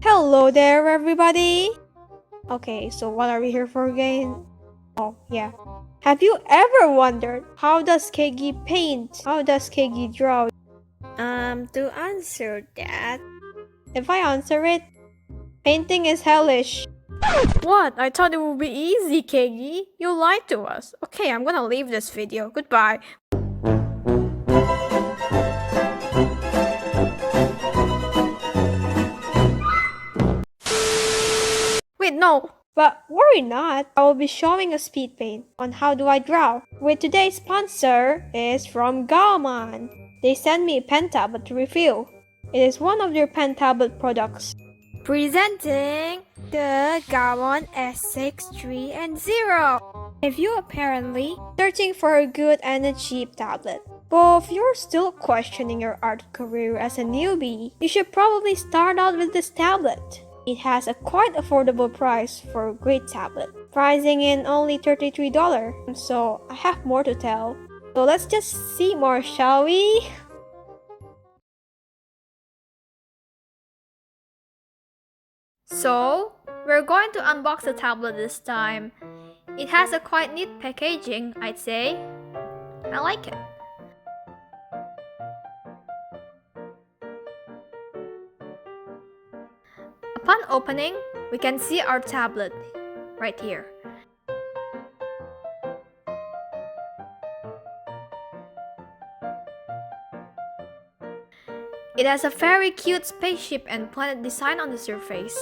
Hello there, everybody! Okay, so what are we here for again? Oh, yeah. Have you ever wondered how does Kegi paint? How does Kegi draw? To answer that, if I answer it, painting is hellish. What? I thought it would be easy, Kegi. You lied to us. Okay, I'm gonna leave this video. Goodbye. Wait, no. But worry not, I will be showing a speed paint on how do I draw. With today's sponsor is from GAOMON. They sent me a pen tablet to review. It is one of their pen tablet products. Presenting the GAOMON S630. If you apparently searching for a good and a cheap tablet, but if you're still questioning your art career as a newbie, you should probably start out with this tablet. It has a quite affordable price for a great tablet, pricing in only $33. So I have more to tell. So let's just see more, shall we? So, we're going to unbox the tablet this time. It has a quite neat packaging, I'd say. I like it. Upon opening, we can see our tablet right here. It has a very cute spaceship and planet design on the surface.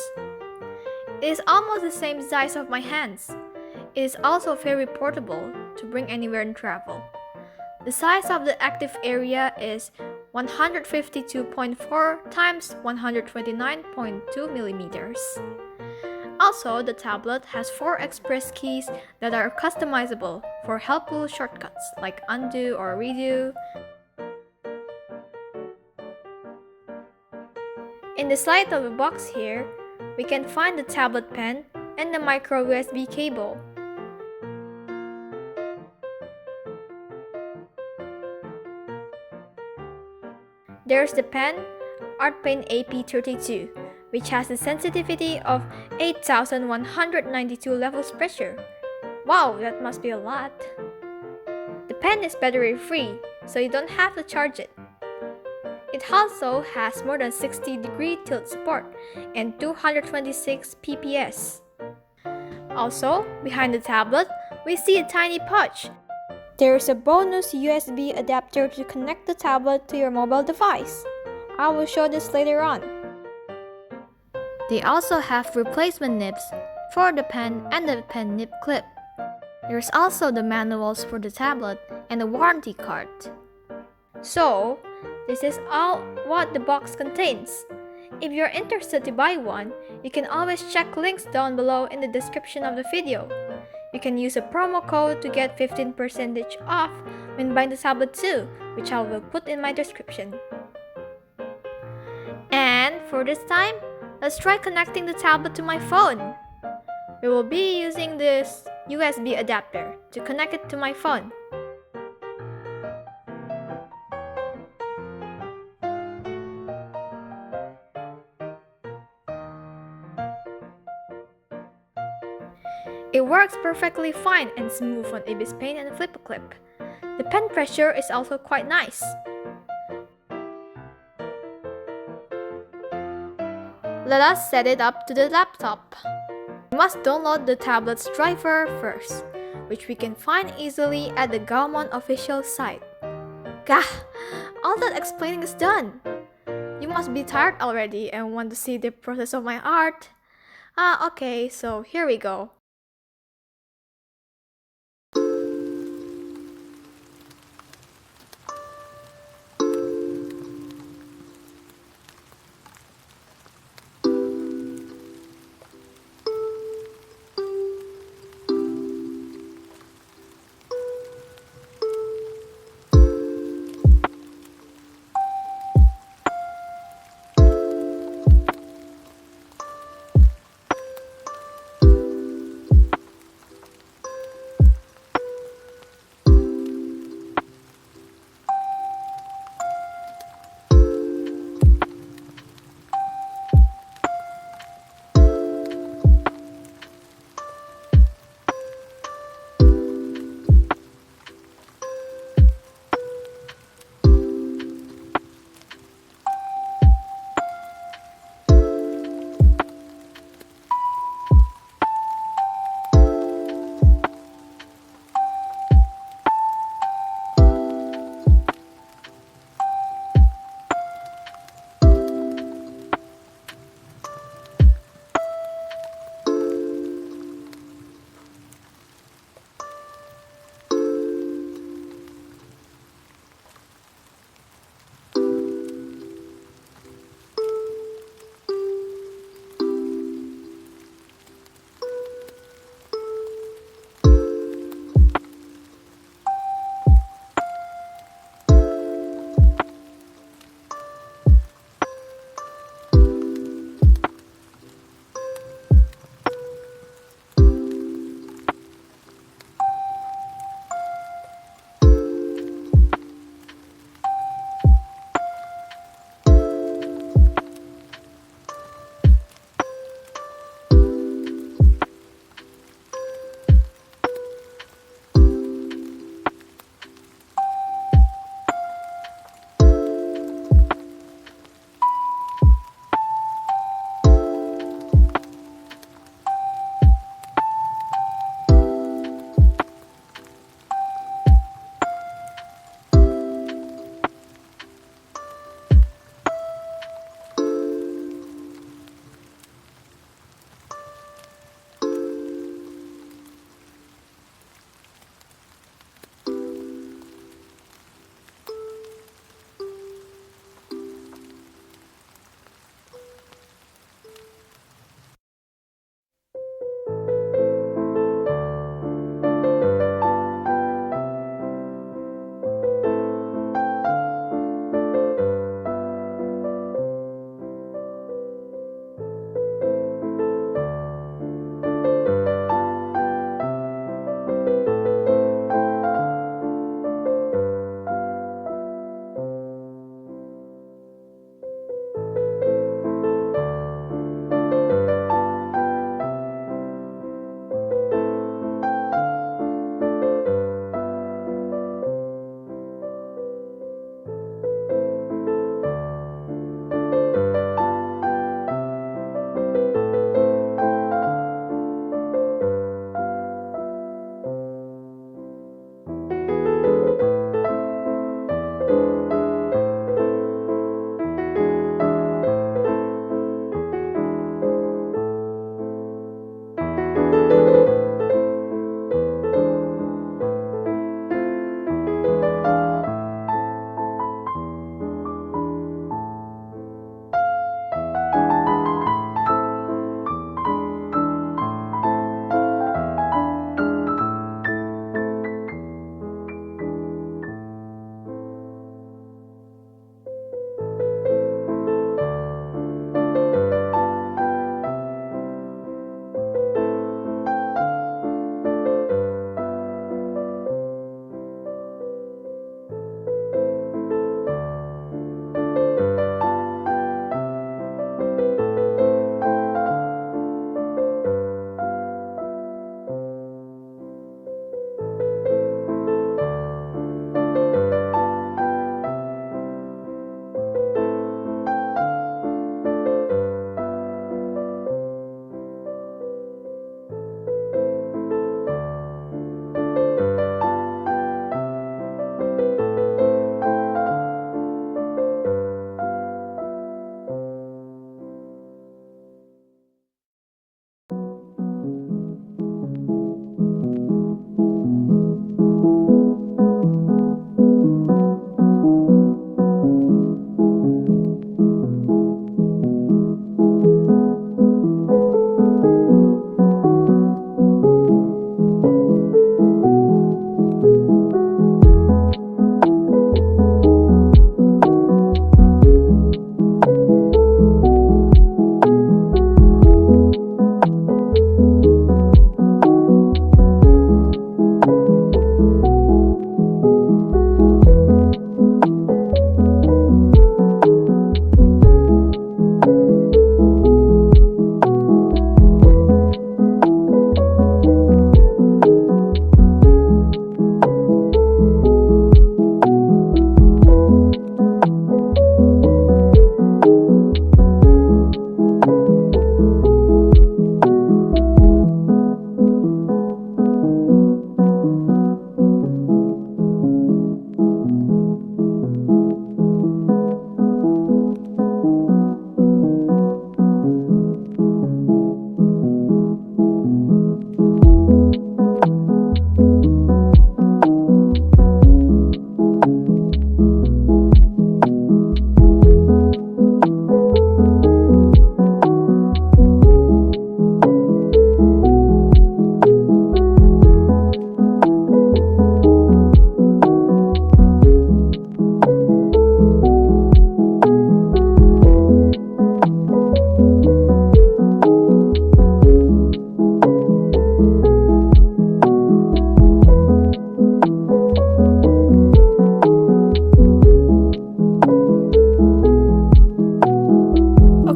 It is almost the same size of my hands. It is also very portable to bring anywhere in travel. The size of the active area is 152.4 times 129.2 millimeters. Also, the tablet has 4 express keys that are customizable for helpful shortcuts like undo or redo. In the side of the box here, we can find the tablet pen and the micro USB cable. There's the pen, ArtPaint AP32, which has a sensitivity of 8192 levels pressure. Wow, that must be a lot. The pen is battery free, so you don't have to charge it. It also has more than 60-degree tilt support and 226 pps. Also, behind the tablet, we see a tiny pouch. There's a bonus USB adapter to connect the tablet to your mobile device. I will show this later on. They also have replacement nibs for the pen and the pen nib clip. There's also the manuals for the tablet and a warranty card. So, this is all what the box contains. If you're interested to buy one, you can always check links down below in the description of the video. You can use a promo code to get 15% off when buying the tablet too, which I will put in my description. And for this time, let's try connecting the tablet to my phone. We will be using this USB adapter to connect it to my phone. It works perfectly fine and smooth on Ibis Paint and Flip Clip. The pen pressure is also quite nice. Let us set it up to the laptop. We must download the tablet's driver first, which we can find easily at the GAOMON official site. Gah! All that explaining is done. You must be tired already and want to see the process of my art. Okay, so here we go.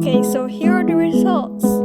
Okay, so here are the results.